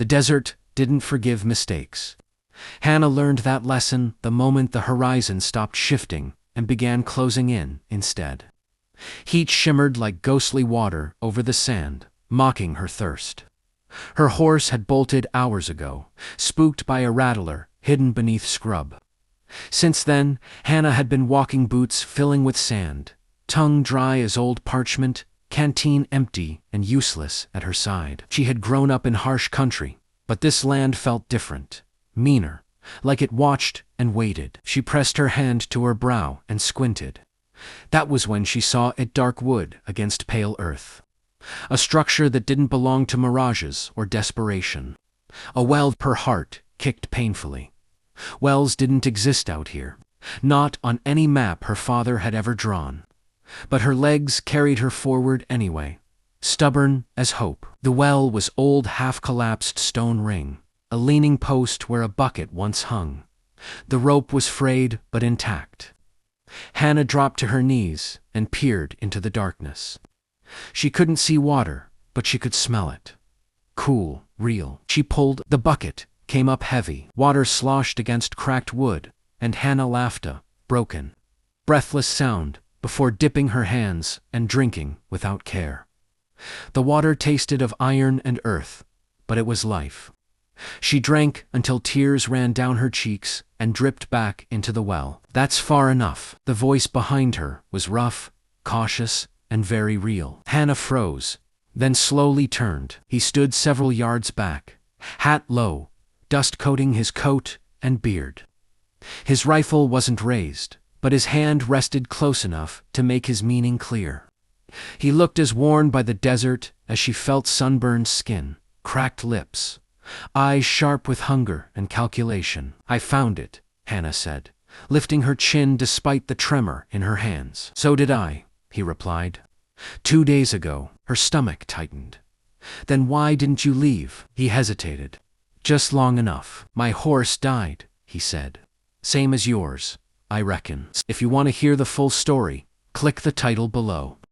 The desert didn't forgive mistakes. Hannah learned that lesson the moment the horizon stopped shifting and began closing in instead. Heat shimmered like ghostly water over the sand, mocking her thirst. Her horse had bolted hours ago, spooked by a rattler hidden beneath scrub. Since then, Hannah had been walking, boots filling with sand, tongue dry as old parchment, canteen empty and useless at her side. She had grown up in harsh country, but this land felt different, meaner, like it watched and waited. She pressed her hand to her brow and squinted. That was when she saw a dark wood against pale earth. A structure that didn't belong to mirages or desperation. A well. Her heart kicked painfully. Wells didn't exist out here, not on any map her father had ever drawn. But her legs carried her forward anyway, stubborn as hope. The well was old half-collapsed stone ring, a leaning post where a bucket once hung. The rope was frayed but intact. Hannah dropped to her knees and peered into the darkness. She couldn't see water, but she could smell it. Cool, real. She pulled. The bucket came up heavy. Water sloshed against cracked wood, and Hannah laughed a broken, breathless sound before dipping her hands and drinking without care. The water tasted of iron and earth, but it was life. She drank until tears ran down her cheeks and dripped back into the well. That's far enough. The voice behind her was rough, cautious, and very real. Hannah froze, then slowly turned. He stood several yards back, hat low, dust coating his coat and beard. His rifle wasn't raised, but his hand rested close enough to make his meaning clear. He looked as worn by the desert as she felt sunburned skin, cracked lips, eyes sharp with hunger and calculation. I found it, Hannah said, lifting her chin despite the tremor in her hands. So did I, he replied. 2 days ago. Her stomach tightened. Then why didn't you leave? He hesitated. Just long enough. My horse died, he said. Same as yours, I reckon. If you want to hear the full story, click the title below.